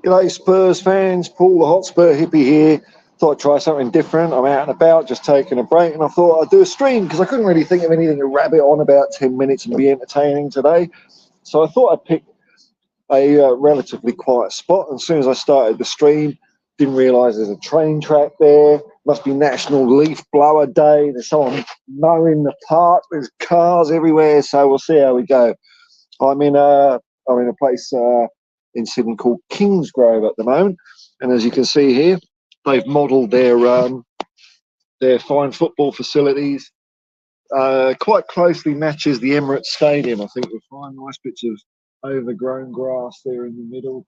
G'day Spurs fans, Paul the Hotspur hippie here. Thought I'd try something different. I'm out and about, just taking a break, and I thought I'd do a stream because I couldn't really think of anything to rabbit on about 10 minutes and be entertaining today. So I thought I'd pick a relatively quiet spot. And as soon as I started the stream, didn't realise there's a train track there. Must be National Leaf Blower Day. There's someone mowing the park. There's cars everywhere. So we'll see how we go. I'm in a place in Sydney called Kingsgrove at the moment, and as you can see here, they've modelled their fine football facilities quite closely matches the Emirates Stadium. I think you'll find nice bits of overgrown grass there in the middle.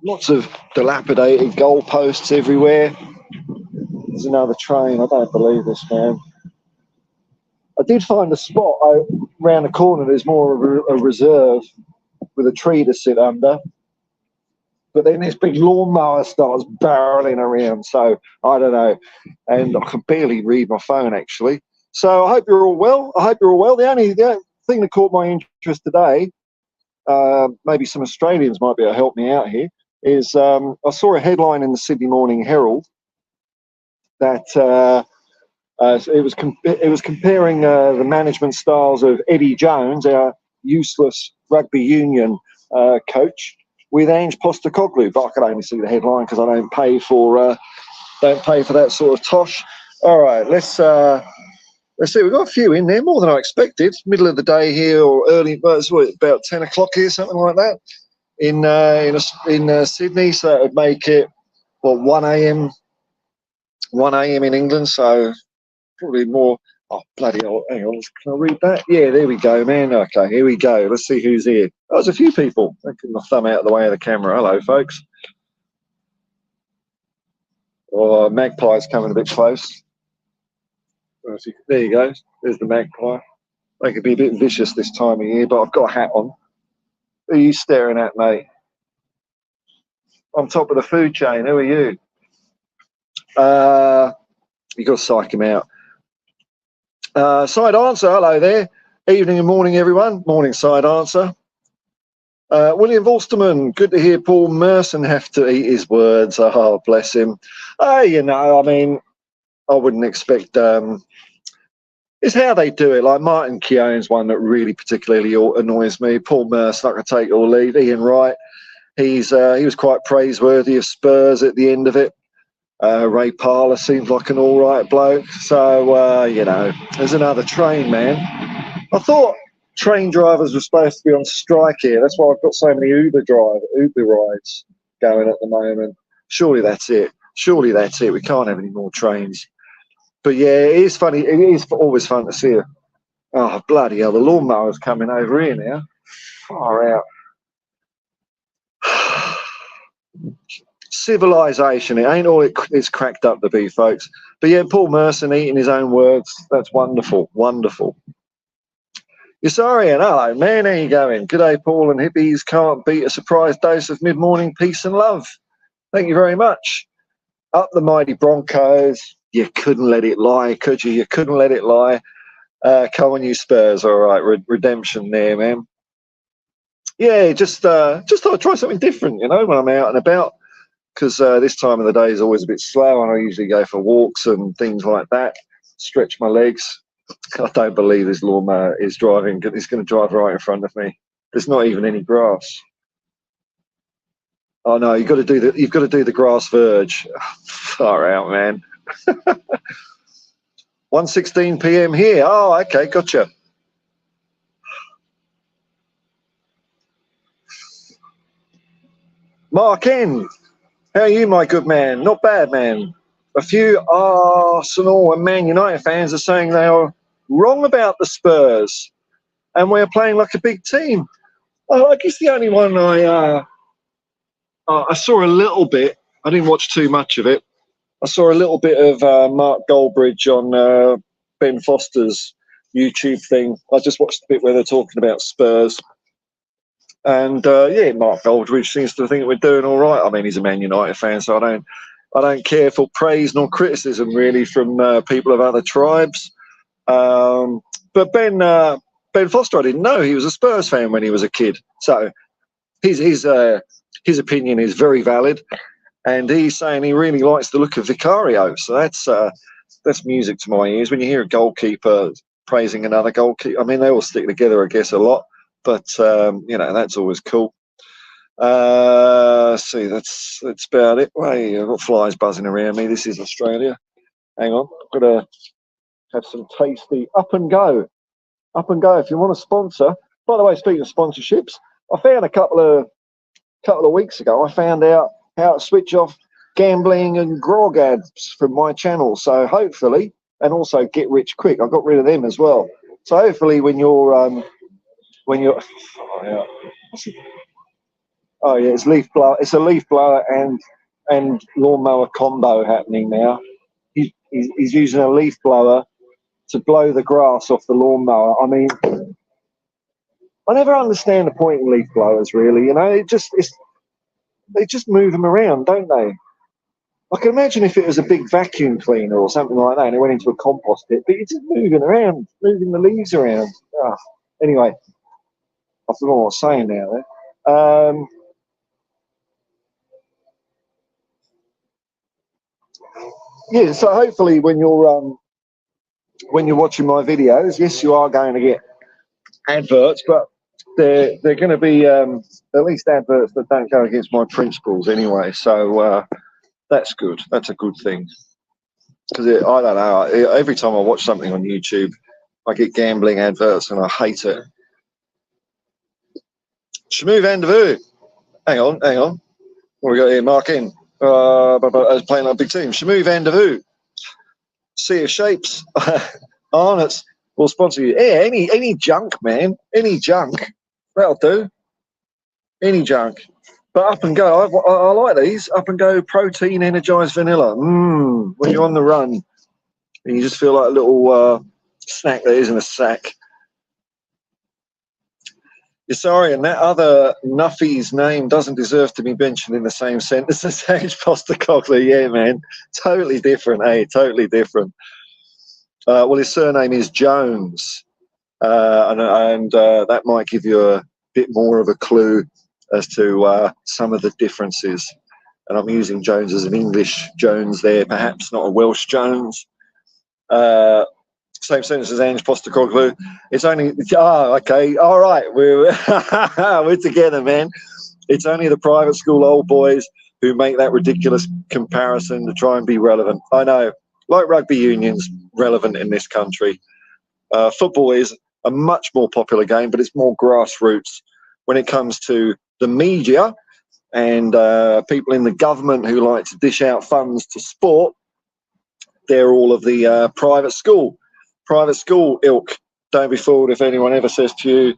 Lots of dilapidated goalposts everywhere. There's another train. I don't believe this, man. I did find a spot around the corner. There's more of a reserve with a tree to sit under. But then this big lawnmower starts barreling around. So I don't know. And I can barely read my phone, actually. So I hope you're all well. The only thing that caught my interest today, maybe some Australians might be able to help me out here, is I saw a headline in the Sydney Morning Herald that it was comparing the management styles of Eddie Jones, our useless rugby union coach, with Ange Postecoglou. But I could only see the headline because I don't pay for that sort of tosh. All right, let's see. We've got a few in there, more than I expected. Middle of the day here, or early, it's about 10 o'clock here, something like that, in Sydney. So that would make it 1 a.m. in England. So probably more. Oh, bloody hell. Hang on. Can I read that? Yeah, there we go, man. Okay, here we go. Let's see who's here. Oh, there's a few people. I put my thumb out of the way of the camera. Hello, folks. Oh, magpie's coming a bit close. There you go. There's the magpie. They could be a bit vicious this time of year, but I've got a hat on. Who are you staring at, mate? On top of the food chain. Who are you? You got to psych him out. Side answer, hello there. Evening and morning, everyone. Morning, side answer. William Volsterman, good to hear Paul Merson have to eat his words. Oh, bless him. You know, I mean, I wouldn't expect... it's how they do it. Like Martin Keown's one that really particularly annoys me. Paul Merson, I can take or leave. Ian Wright, he was quite praiseworthy of Spurs at the end of it. Ray Parler seems like an all right bloke. So, you know, there's another train, man. I thought train drivers were supposed to be on strike here. That's why I've got so many Uber rides going at the moment. Surely that's it. We can't have any more trains. But, yeah, it is funny. It is always fun to see it. Oh, bloody hell. The lawnmower's coming over here now. Far out. Civilization, it ain't all it's cracked up to be, folks. But yeah, Paul Merson eating his own words, that's wonderful. Yasarian, hello man, how you going? G'day Paul and hippies, can't beat a surprise dose of mid-morning peace and love. Thank you very much. Up the mighty Broncos. You couldn't let it lie, could you? You couldn't let it lie. Come on you Spurs, all right, redemption there, man. Yeah, just thought I'd try something different, you know, when I'm out and about. Because this time of the day is always a bit slow, and I usually go for walks and things like that, stretch my legs. I don't believe this lawnmower is driving. It's going to drive right in front of me. There's not even any grass. Oh no, you've got to do the grass verge. Far out, man. 1:16 p.m. here. Oh, okay, gotcha. Mark N. How are you, my good man? Not bad, man. A few Arsenal and Man United fans are saying they are wrong about the Spurs and we're playing like a big team. I guess the only one I saw a little bit, I didn't watch too much of it. I saw a little bit of Mark Goldbridge on Ben Foster's YouTube thing. I just watched the bit where they're talking about Spurs. And yeah, Mark Goldridge seems to think we're doing all right. I mean, he's a Man United fan, so I don't care for praise nor criticism really from people of other tribes. But Ben Foster, I didn't know he was a Spurs fan when he was a kid. So his his opinion is very valid, and he's saying he really likes the look of Vicario. So that's music to my ears. When you hear a goalkeeper praising another goalkeeper, I mean, they all stick together, I guess, a lot, but that's always cool. See, that's about it. Hey, I've got flies buzzing around me. This is Australia. Hang on, I've got to have some tasty Up and Go. Up and Go. If you want to sponsor. By the way, speaking of sponsorships, I found a couple of weeks ago. I found out how to switch off gambling and grog ads from my channel. So hopefully, and also Get Rich Quick. I got rid of them as well. So hopefully, when you're it's leaf blower. It's a leaf blower and lawnmower combo happening now. He's using a leaf blower to blow the grass off the lawnmower. I mean, I never understand the point in leaf blowers, really. You know, they just move them around, don't they? I can imagine if it was a big vacuum cleaner or something like that and it went into a compost pit, but you're just moving around, moving the leaves around. Anyway, I forgot what I was saying now there. Yeah, so hopefully when you're watching my videos, yes, you are going to get adverts, but they're going to be at least adverts that don't go against my principles anyway. So that's good. That's a good thing. Because I don't know. Every time I watch something on YouTube, I get gambling adverts and I hate it. Shamu Van der Vu. Hang on. What we got here? Mark in. I was playing like a big team. Shamu Van der Vu. Sea of Shapes. Arnott's will sponsor you. Yeah, any junk, man. Any junk. That'll do. Any junk. But Up and Go, I like these. Up and Go protein energized vanilla. When you're on the run, and you just feel like a little snack that isn't a sack. You're sorry, and that other Nuffy's name doesn't deserve to be mentioned in the same sentence as Ange Postecoglou. Yeah, man. Totally different, eh? Totally different. Well, his surname is Jones, and that might give you a bit more of a clue as to some of the differences. And I'm using Jones as an English Jones there, perhaps not a Welsh Jones. Same sentence as Ange Postecoglou. It's only okay, all right, we're we're together, man. It's only the private school old boys who make that ridiculous comparison to try and be relevant. I know, like rugby unions, relevant in this country. Football is a much more popular game, but it's more grassroots. When it comes to the media and people in the government who like to dish out funds to sport, they're all of the private school ilk. Don't be fooled if anyone ever says to you,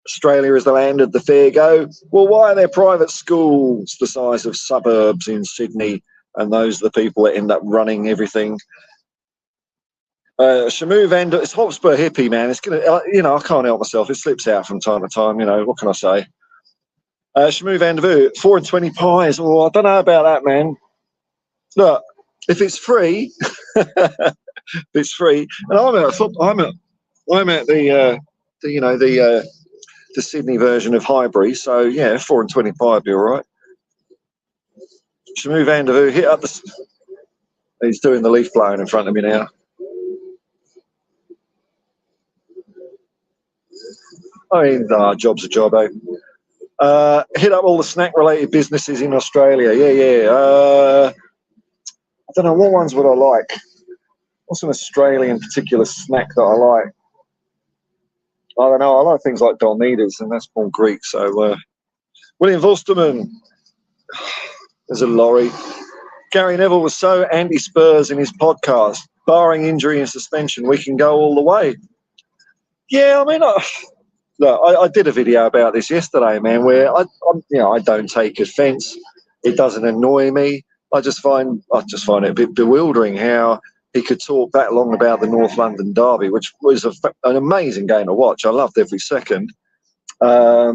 Australia is the land of the fair go. Well, why are there private schools the size of suburbs in Sydney, and those are the people that end up running everything? Shamu Van der, it's Hotspur hippie, man. It's gonna, I can't help myself. It slips out from time to time. What can I say? Shamu Van der Vu, 4 and 20 pies. Oh, I don't know about that, man. Look, if it's free, if it's free, and I'm at the Sydney version of Highbury, so yeah, 4 and 20 pie would be all right. Shamu Van der Vu, hit up the. He's doing the leaf blowing in front of me now. I mean, job's a job, eh? Hit up all the snack-related businesses in Australia. Yeah. I don't know, what ones would I like? What's an Australian particular snack that I like? I don't know. I like things like Dolnitas, and that's more Greek. So, William Volsterman. There's a lorry. Gary Neville was so anti-Spurs in his podcast. Barring injury and suspension, we can go all the way. Yeah, I mean, look, I did a video about this yesterday, man, where I don't take offence. It doesn't annoy me. I just find it a bit bewildering how he could talk that long about the North London derby, which was an amazing game to watch. I loved every second. But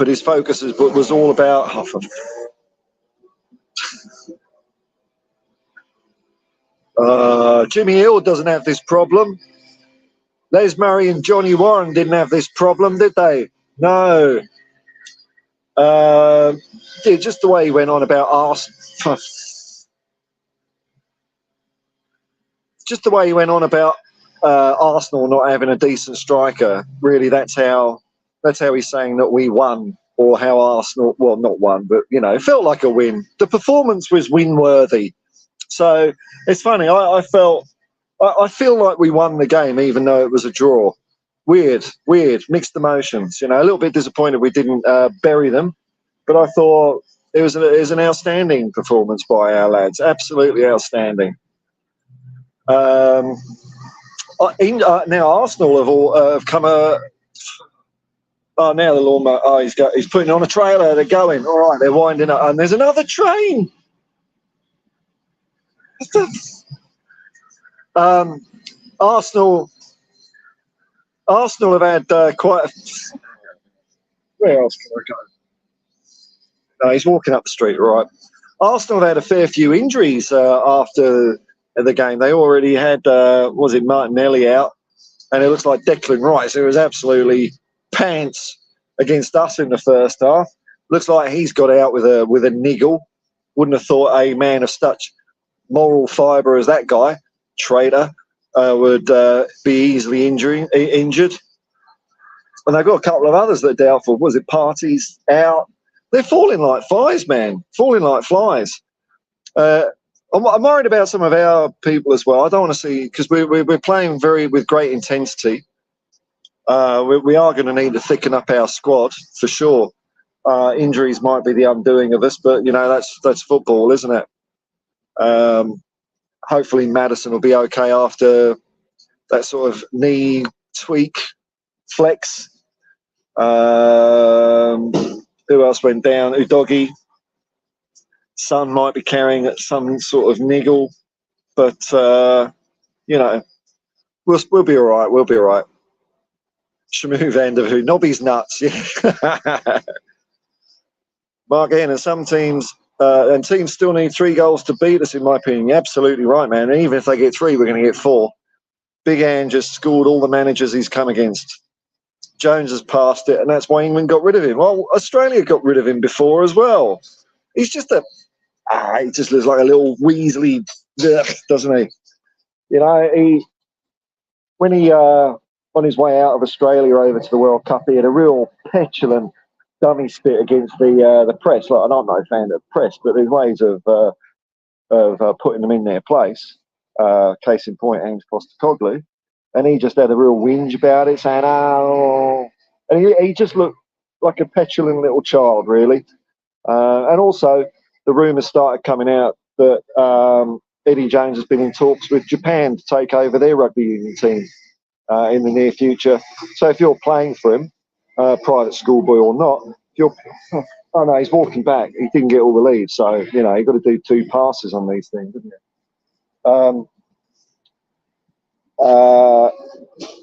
his focus was all about. Jimmy Hill doesn't have this problem. Les Murray and Johnny Warren didn't have this problem, did they? No. Uh, yeah, just the way he went on about Arsenal. Just the way he went on about Arsenal not having a decent striker. Really, that's how he's saying that we won, or how Arsenal, well, not won, but it felt like a win. The performance was win-worthy. So it's funny. I feel like we won the game, even though it was a draw. Weird, mixed emotions. A little bit disappointed we didn't bury them, but I thought it was an outstanding performance by our lads. Absolutely outstanding. Now Arsenal have come a. Oh, now the lawnmower. Oh, he's putting on a trailer. They're going. All right, they're winding up, and there's another train. Arsenal have had quite a. Where else can I go? No, he's walking up the street, right. Arsenal have had a fair few injuries after the game. They already had, was it Martinelli out? And it looks like Declan Rice, who was absolutely pants against us in the first half. Looks like he's got out with a niggle. Wouldn't have thought a man of such moral fibre as that guy, traitor, would be easily injured. And they've got a couple of others that are doubtful. Was it Partey's out? They're falling like flies, man. Falling like flies. I'm worried about some of our people as well. I don't want to see, because we're playing with great intensity. We are going to need to thicken up our squad for sure. Injuries might be the undoing of us, but that's football, isn't it? Hopefully Maddison will be okay after that sort of knee tweak flex. Who else went down? Udogie. Son might be carrying some sort of niggle, but we'll be all right. We'll be all right. Shamu van der Hu. Nobby's nuts. Yeah. Mark Ian, and some teams and teams still need 3 goals to beat us, in my opinion. You're absolutely right, man. And even if they get 3, we're going to get 4. Big Ann just scored all the managers he's come against. Jones has passed it, and that's why England got rid of him. Well, Australia got rid of him before as well. He's just he just looks like a little Weasley, doesn't he? When he on his way out of Australia over to the World Cup, he had a real petulant dummy spit against the press. Like, and I'm not a fan of the press, but there's ways of putting them in their place. Case in point, Ange Postecoglou. And he just had a real whinge about it, saying, oh. And he just looked like a petulant little child, really. And also, the rumours started coming out that Eddie Jones has been in talks with Japan to take over their rugby union team in the near future. So if you're playing for him, private schoolboy or not, if you're... Oh, no, he's walking back. He didn't get all the leads. So, you've got to do 2 passes on these things, haven't you?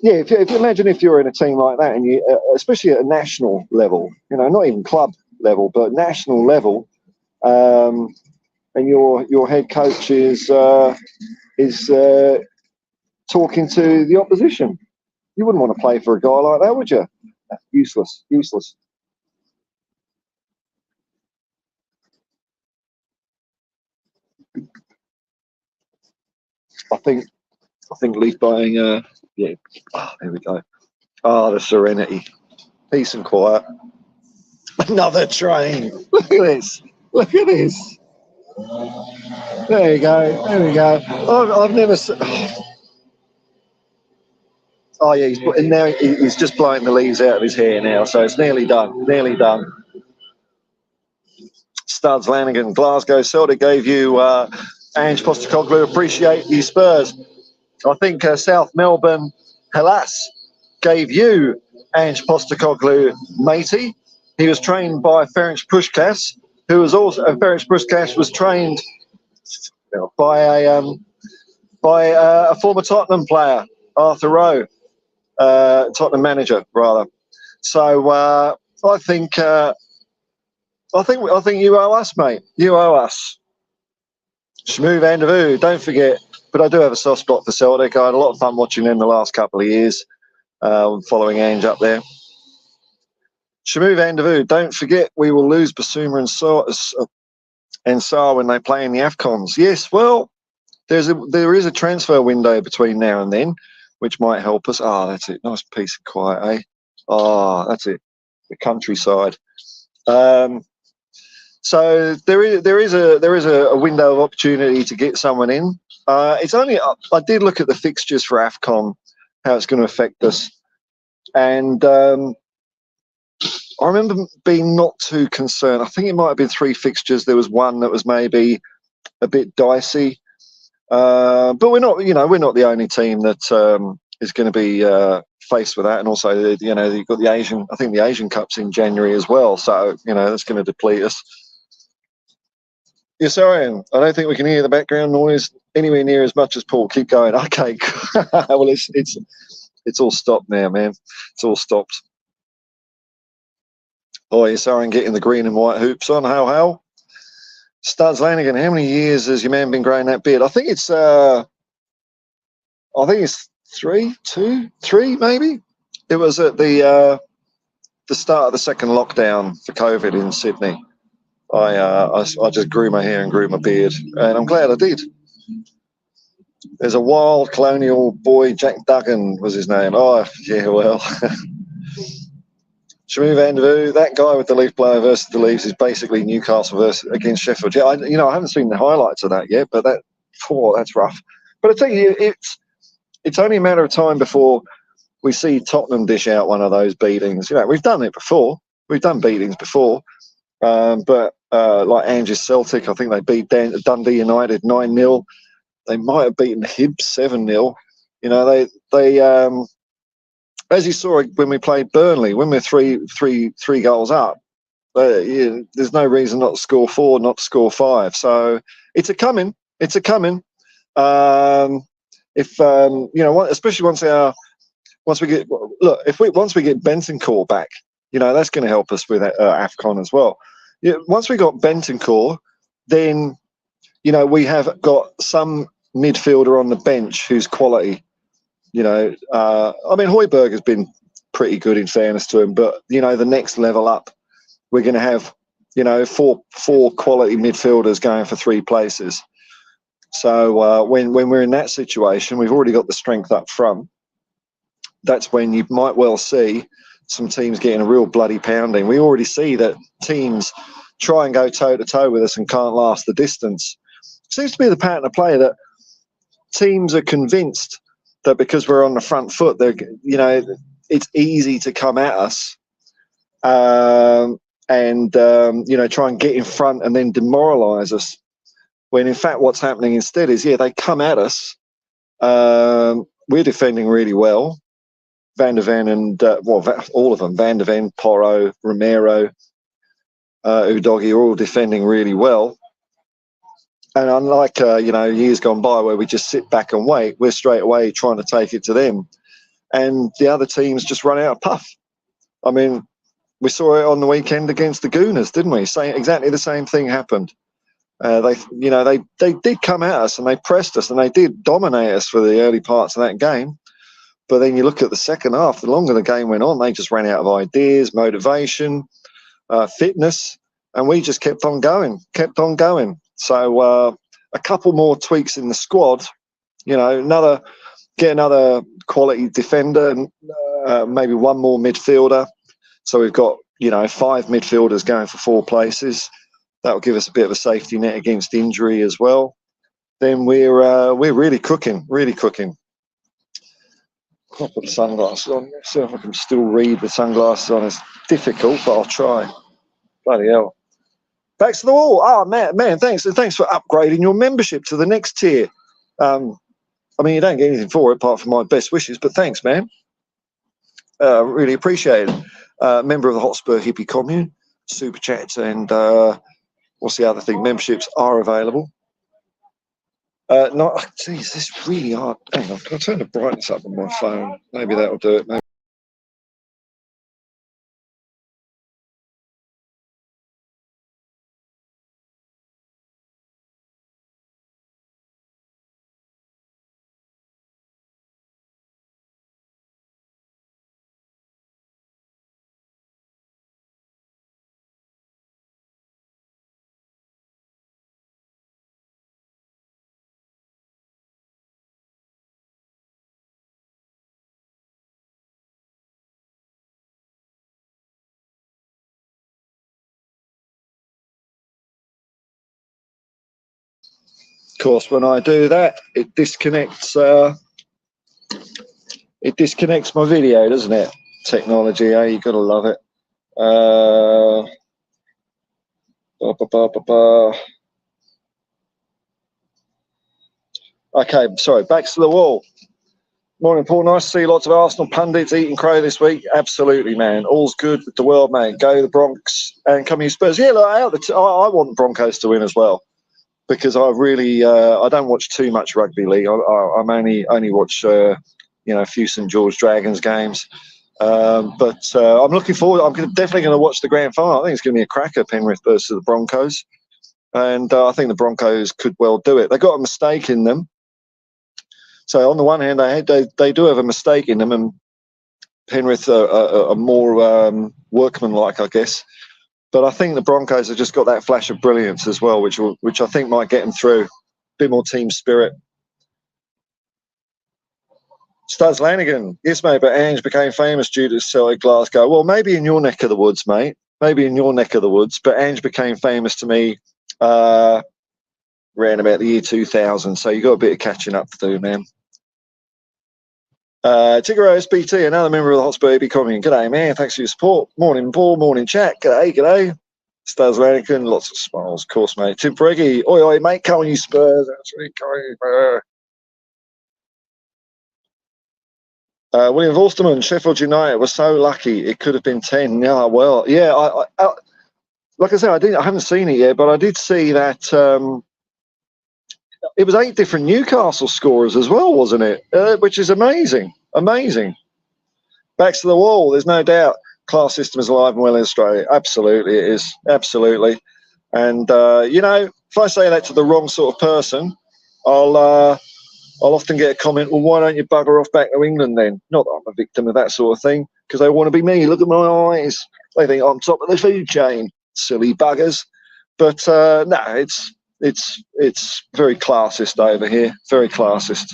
If you imagine if you're in a team like that, and you, especially at a national level, not even club level, but national level, and your head coach is talking to the opposition, you wouldn't want to play for a guy like that, would you? Useless. I think Leaf buying. Yeah. Oh, there we go. Oh, the serenity, peace and quiet. Another train. Look at this. There you go. I've never. Oh yeah, he's just blowing the leaves out of his hair now, so it's nearly done. Studs Lanigan, Glasgow Celtic gave you Ange Postecoglou. Appreciate you, Spurs. I think South Melbourne Hellas gave you Ange Postecoglou, matey. He was trained by Ferenc Puskas, who was also Ferenc Puskas was trained by a former Tottenham player, Arthur Rowe, Tottenham manager rather. So I think you owe us, mate. You owe us. Shmoo van der Hu, don't forget. But I do have a soft spot for Celtic. I had a lot of fun watching them the last couple of years, following Ange up there. Shamu Vandervoot, don't forget we will lose Basuma and Saar when they play in the AFCONs. Yes, well, there is a transfer window between now and then, which might help us. Ah, that's it. Nice peace and quiet, eh? Ah, that's it. The countryside. So there is a window of opportunity to get someone in. It's only I did look at the fixtures for AFCON, how it's going to affect us, and I remember being not too concerned. I think it might have been 3 fixtures. There was one that was maybe a bit dicey, but we're not the only team that is going to be faced with that. And also, you've got the Asian. I think the Asian Cup's in January as well, so that's going to deplete us. Yes, I am. I don't think we can hear the background noise anywhere near as much as Paul. Keep going. Okay. Well, it's all stopped now, man. It's all stopped. Oh, yes, Aaron getting the green and white hoops on. How? Studs Lanigan, how many years has your man been growing that beard? I think it's 3 maybe. It was at the start of the second lockdown for COVID in Sydney. I just grew my hair and grew my beard, and I'm glad I did. There's a wild colonial boy, Jack Duggan was his name. Oh, yeah, well. Shamu Vandervoot, that guy with the leaf blower versus the Leafs is basically Newcastle against Sheffield. Yeah, I haven't seen the highlights of that yet, but that's rough. But I tell you, it's only a matter of time before we see Tottenham dish out one of those beatings. We've done it before. We've done beatings before. But like Angers Celtic, I think they beat Dundee United 9-0. They might have beaten Hibs 7-0. They as you saw when we played Burnley, when we're three goals up, there's no reason not to score 4, not to score 5. So it's a coming. It's a coming. Especially once we get Bentancur back, that's going to help us with AFCON as well. Once we got Bentancur, then we have got some midfielder on the bench who's quality. Højbjerg has been pretty good in fairness to him, but the next level up, we're going to have four quality midfielders going for 3 places. So when we're in that situation, we've already got the strength up front. That's when you might well see some teams getting a real bloody pounding. We already see that teams try and go toe-to-toe with us and can't last the distance. Seems to be the pattern of play that teams are convinced that because we're on the front foot, it's easy to come at us and try and get in front and then demoralise us. When in fact what's happening instead is, they come at us. We're defending really well. Van der Ven and all of them, Van der Ven, Porro, Romero, Udogie are all defending really well. And unlike years gone by where we just sit back and wait, we're straight away trying to take it to them, and the other teams just run out of puff. I mean, we saw it on the weekend against the Gooners, didn't we? Exactly the same thing happened. They did come at us and they pressed us and they did dominate us for the early parts of that game. But then you look at the second half, the longer the game went on, they just ran out of ideas, motivation, fitness, and we just kept on going. So a couple more tweaks in the squad, get another quality defender, and maybe one more midfielder. So we've got 5 midfielders going for 4 places. That will give us a bit of a safety net against injury as well. Then we're really cooking. I'll put the sunglasses on. See if I can still read with sunglasses on. It's difficult, but I'll try. Bloody hell. Backs to the wall. Oh, man, thanks for upgrading your membership to the next tier. You don't get anything for it apart from my best wishes, but thanks, man. Really appreciate it. Member of the Hotspur Hippie Commune, Super Chats, and what's the other thing? Memberships are available. Geez, this is really hard. Hang on, can I turn the brightness up on my phone? Maybe that'll do it. Maybe Of course, when I do that, it disconnects my video, doesn't it? Technology, eh? You gotta love it. Okay, sorry, back to the wall. Morning, Paul. Nice to see lots of Arsenal pundits eating crow this week. Absolutely, man. All's good with the world, mate. Go the Bronx and come you Spurs. Yeah, look, I want the Broncos to win as well, because I really I don't watch too much rugby league. I'm only watch a few St George Dragons games. But I'm looking forward. I'm definitely going to watch the grand final. I think it's going to be a cracker, Penrith versus the Broncos, and I think the Broncos could well do it. They got a mistake in them. So on the one hand, they do have a mistake in them, and Penrith are more workmanlike, I guess. But I think the Broncos have just got that flash of brilliance as well, which I think might get them through. A bit more team spirit. Studs Lanigan, yes, mate, but Ange became famous due to Celtic Glasgow. Well, maybe in your neck of the woods, mate. Maybe in your neck of the woods. But Ange became famous to me around about the year 2000. So you got a bit of catching up to do, man. Tigger SBT, another member of the Hotspur AB Commune. G'day, man. Thanks for your support. Morning, Paul. Morning, chat. G'day. Studs Lanigan, lots of smiles, of course, mate. Tim Preggy, oi, mate. Come on, you Spurs. That's really going. William Volsterman, Sheffield United was so lucky. It could have been 10. Yeah, well, yeah. I like I said, I haven't seen it yet, but I did see that it was 8 different Newcastle scorers as well, wasn't it? Which is amazing. Amazing. Backs to the wall. There's no doubt. Class system is alive and well in Australia. Absolutely, it is. Absolutely. And if I say that to the wrong sort of person, I'll often get a comment, well, why don't you bugger off back to England then? Not that I'm a victim of that sort of thing, because they want to be me. Look at my eyes. They think I'm top of the food chain. Silly buggers. But no, it's very classist over here. Very classist.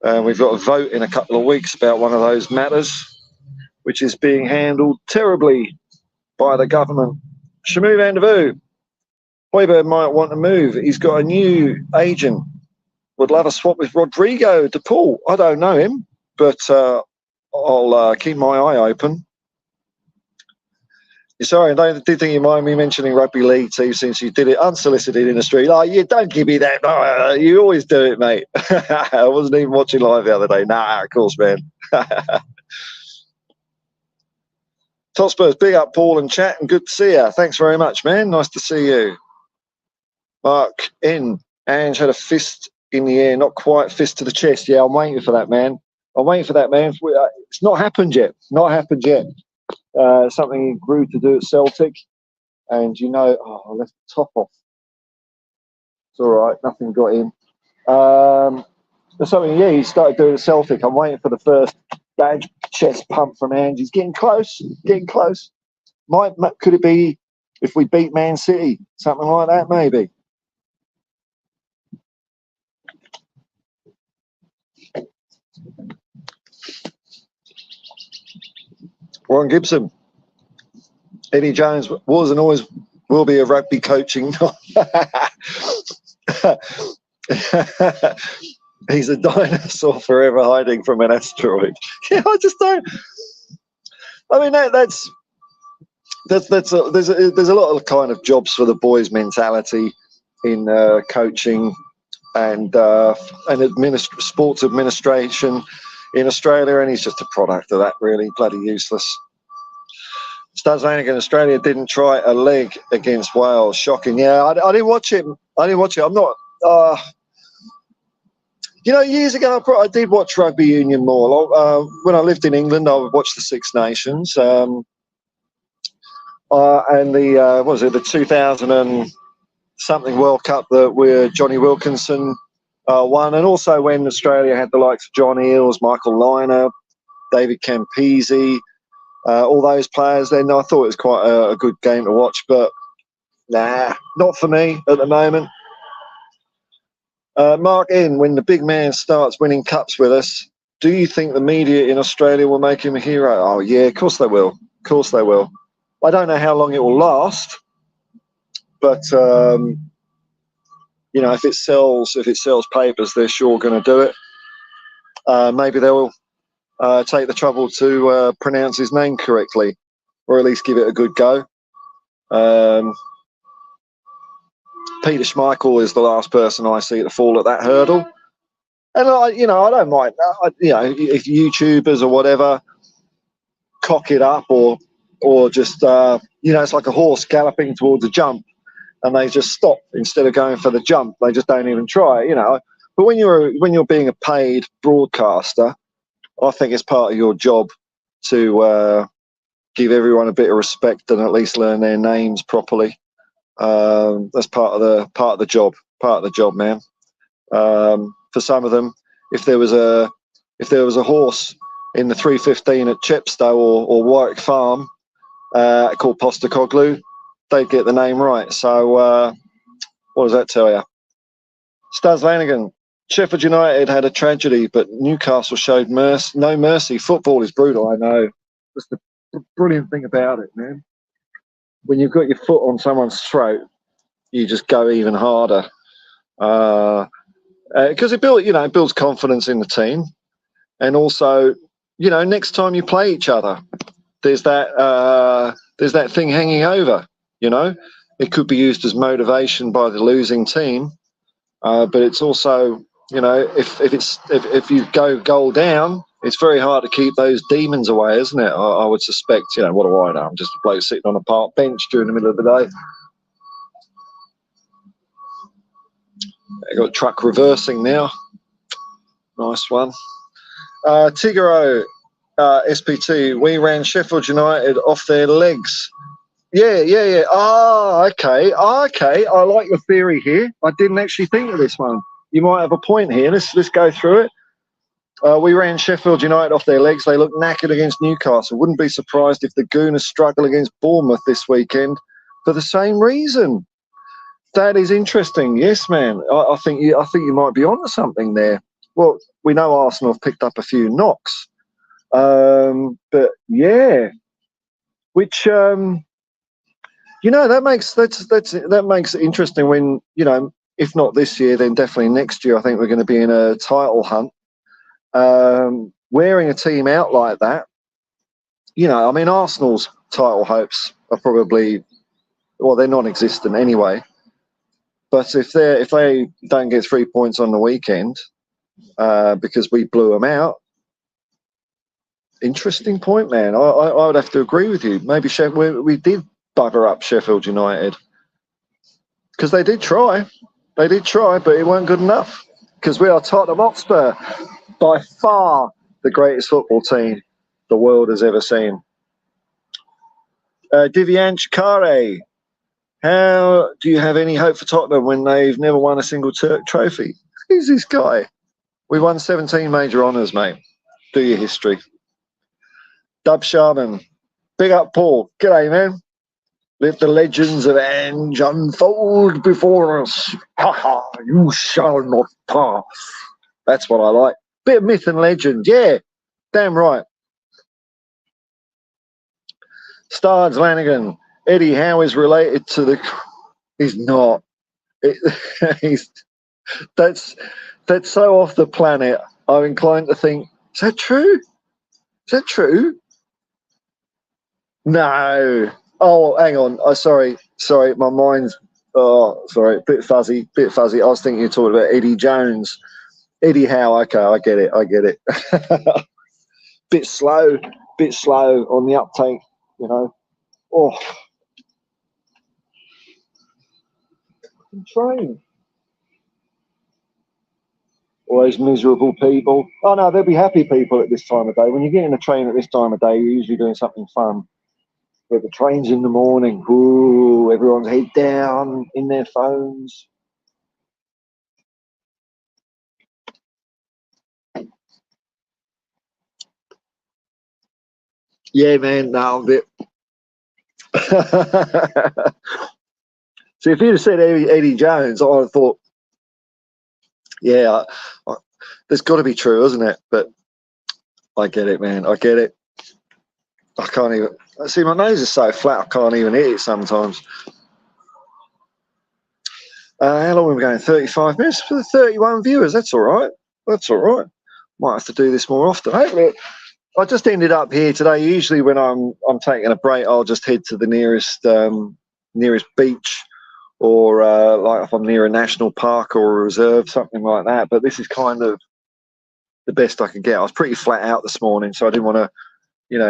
We've got a vote in a couple of weeks about one of those matters, which is being handled terribly by the government. Shamu van der Voo. Hoiberg might want to move. He's got a new agent. Would love a swap with Rodrigo de Paul. I don't know him, but I'll keep my eye open. Sorry, I did think you mind me mentioning rugby league too, since you did it unsolicited in the street. Oh, you don't give me that. Oh, you always do it, mate. I wasn't even watching live the other day. Nah, of course, man. Top Spurs, big up, Paul and chat, and good to see you. Thanks very much, man. Nice to see you. Mark in. Ange had a fist in the air, not quite fist to the chest. Yeah, I'm waiting for that, man. It's not happened yet. Something he grew to do at Celtic, and I left the top off. It's all right, nothing got in. There's something, he started doing at Celtic. I'm waiting for the first badge chest pump from Ange. He's getting close. Could it be if we beat Man City? Something like that, maybe. Warren Gibson. Eddie Jones was and always will be a rugby coaching. He's a dinosaur forever hiding from an asteroid. Yeah, I just don't. I mean, there's a lot of kind of jobs for the boys mentality in coaching and sports administration in Australia, and he's just a product of that. Really, bloody useless. Studs Lanigan, Australia didn't try a leg against Wales. Shocking. Yeah, I didn't watch it. I'm not. Years ago, I did watch rugby union more. When I lived in England, I would watch the Six Nations and the 2000 and something World Cup where Johnny Wilkinson won, and also when Australia had the likes of John Eales, Michael Lynagh, David Campese. All those players then, I thought it was quite a good game to watch, but nah, not for me at the moment. Mark N, when the big man starts winning cups with us, do you think the media in Australia will make him a hero? Oh, yeah, of course they will. Of course they will. I don't know how long it will last, but You know, if it sells papers, they're sure going to do it. Maybe they'll take the trouble to pronounce his name correctly, or at least give it a good go. Peter Schmeichel is the last person I see to fall at that hurdle. And I don't mind. If YouTubers or whatever cock it up, or just it's like a horse galloping towards a jump, and they just stop instead of going for the jump. They just don't even try. But when you're being a paid broadcaster, I think it's part of your job to give everyone a bit of respect and at least learn their names properly. That's part of the job, man. For some of them, if there was a horse in the 3:15 at Chepstow or Warwick Farm called Postacoglu, they'd get the name right. So what does that tell you? Staz Lanigan, Sheffield United had a tragedy, but Newcastle showed no mercy. Football is brutal, I know. That's the brilliant thing about it, man. When you've got your foot on someone's throat, you just go even harder. Because it builds confidence in the team, and also, next time you play each other, there's that thing hanging over. It could be used as motivation by the losing team, but it's also, if you go goal down, it's very hard to keep those demons away, isn't it? I would suspect. What do I know? I'm just a bloke sitting on a park bench during the middle of the day. I got truck reversing now. Nice one. Tigero, SPT, we ran Sheffield United off their legs. Yeah. Okay. I like your theory here. I didn't actually think of this one. You might have a point here. Let's go through it. We ran Sheffield United off their legs. They looked knackered against Newcastle. Wouldn't be surprised if the Gooners struggle against Bournemouth this weekend for the same reason. That is interesting. Yes, man. I think you might be onto something there. Well, we know Arsenal have picked up a few knocks, but yeah, which that makes it interesting. When if not this year, then definitely next year. I think we're going to be in a title hunt. Wearing a team out like that, Arsenal's title hopes are probably, they're non-existent anyway. But if they don't get 3 points on the weekend because we blew them out, interesting point, man. I would have to agree with you. Maybe we did bugger up Sheffield United because they did try, but it weren't good enough. Because we are Tottenham Hotspur, by far the greatest football team the world has ever seen. Divyansh Kare, how do you have any hope for Tottenham when they've never won a single Turk trophy? Who's this guy? We won 17 major honours, mate. Do your history. Dub Sharman, big up Paul. G'day, man. Let the legends of Ange unfold before us. Ha ha, you shall not pass. That's what I like. Bit of myth and legend. Yeah, damn right. Stards Lanigan, Eddie Howe is related to the... He's not. That's so off the planet. I'm inclined to think, is that true? Is that true? No. Oh, hang on. Sorry. My mind's... Oh, sorry. Bit fuzzy. I was thinking you're talking about Eddie Jones. Eddie Howe. Okay, I get it. Bit slow on the uptake, Oh. Train. All those miserable people. Oh, no, they'll be happy people at this time of day. When you get in a train at this time of day, you're usually doing something fun. But the train's in the morning. Ooh, everyone's head down in their phones. Yeah, man, nailed it. So if you'd have said Eddie Jones, I would have thought, yeah, there's got to be true, isn't it? But I get it, man. I get it. I can't even... See, my nose is so flat, I can't even hit it sometimes. How long are we going? 35 minutes for the 31 viewers. That's all right. That's all right. Might have to do this more often. Hopefully, I just ended up here today. Usually, when I'm taking a break, I'll just head to the nearest beach, or like if I'm near a national park or a reserve, something like that. But this is kind of the best I could get. I was pretty flat out this morning, so I didn't want to,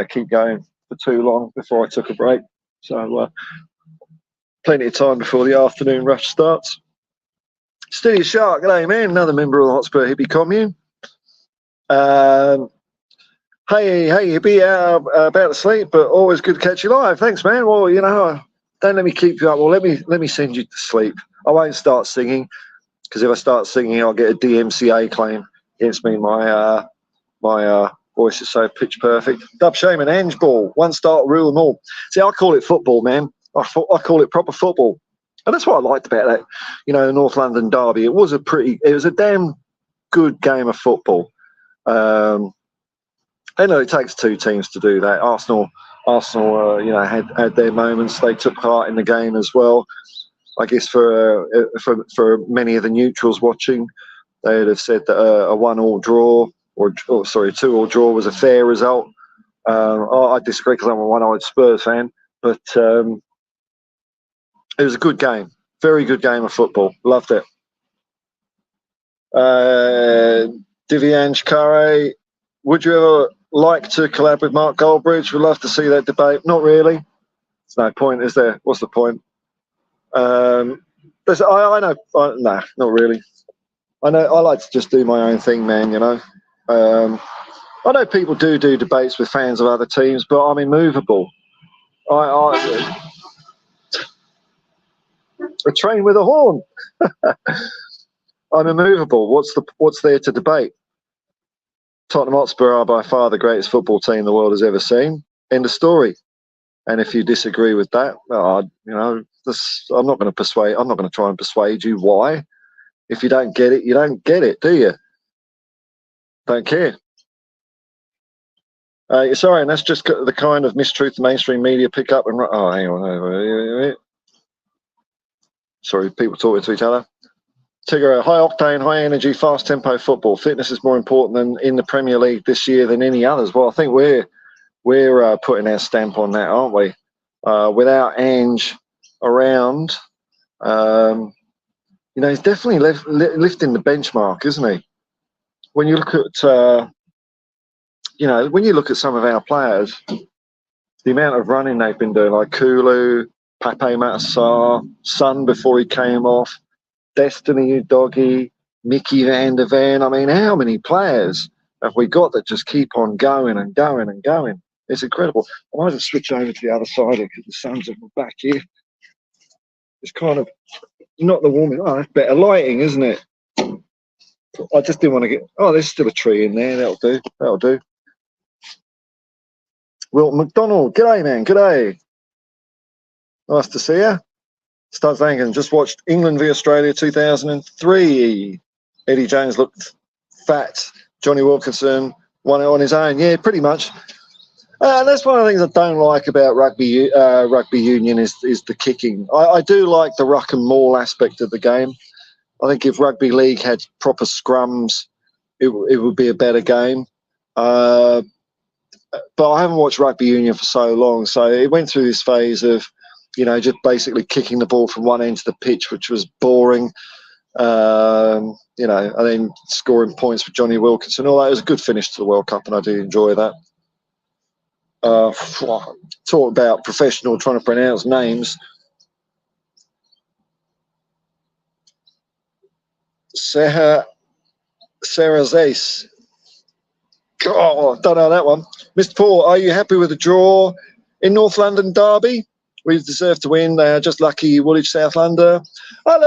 keep going for too long before I took a break. So plenty of time before the afternoon rush starts. Steady Shark, g'day man, another member of the Hotspur Hippie Commune. Hey Hippie, about to sleep, but always good to catch you live. Thanks, man. Well, don't let me keep you up. Well, let me send you to sleep. I won't start singing, because if I start singing, I'll get a DMCA claim against me. My voice is so pitch perfect. Dub Shaman, Ange Ball, one start, rule them all. See, I call it football, man. I call it proper football. And that's what I liked about that, the North London derby. It was a damn good game of football. I know it takes two teams to do that. Arsenal, had their moments. They took part in the game as well. I guess for many of the neutrals watching, they would have said that a 1-1 draw, or 2-2 draw was a fair result. I disagree, because I'm a one-eyed Spurs fan, but it was a good game. Very good game of football. Loved it. Divyansh Kare, would you ever like to collab with Mark Goldbridge? We'd love to see that debate. Not really. There's no point, is there? What's the point? No, not really. I like to just do my own thing, man, I know people do debates with fans of other teams, but I'm immovable. I a train with a horn. I'm immovable. What's there to debate? Tottenham Hotspur are by far the greatest football team the world has ever seen. End of story. And if you disagree with that, I'm not going to try and persuade you why. If you don't get it, you don't get it, do you? Don't care. Sorry, and that's just the kind of mistruth the mainstream media pick up and... Oh, hang on. Sorry, people talking to each other. Tigger, high octane, high energy, fast tempo football. Fitness is more important than in the Premier League this year than any others. Well, I think we're putting our stamp on that, aren't we? Without Ange around, he's definitely lifting the benchmark, isn't he? When you look at some of our players, the amount of running they've been doing, like Kulu, Pape Matar, Son before he came off, Destiny Udogie, Mickey van der Ven. I mean, how many players have we got that just keep on going and going and going? It's incredible. I might just switch over to the other side because the sun's at my back here. It's kind of not the warming. Oh, that's better lighting, isn't it? I just didn't want to get... Oh, there's still a tree in there. That'll do. Wilt McDonald, g'day, man. G'day. Nice to see you. Studs Langan, just watched England v Australia 2003. Eddie Jones looked fat. Johnny Wilkinson won it on his own. Yeah, pretty much. That's one of the things I don't like about rugby union is the kicking. I do like the ruck and maul aspect of the game. I think if rugby league had proper scrums, it would be a better game. But I haven't watched rugby union for so long, so it went through this phase of, just basically kicking the ball from one end to the pitch, which was boring. And then scoring points for Johnny Wilkinson. All that. It was a good finish to the World Cup, and I do enjoy that. Talk about professional trying to pronounce names. Sarah Zace. Oh, don't know that one. Mr. Paul, are you happy with the draw in North London derby? We deserve to win. They are just lucky. Woolwich, South London. I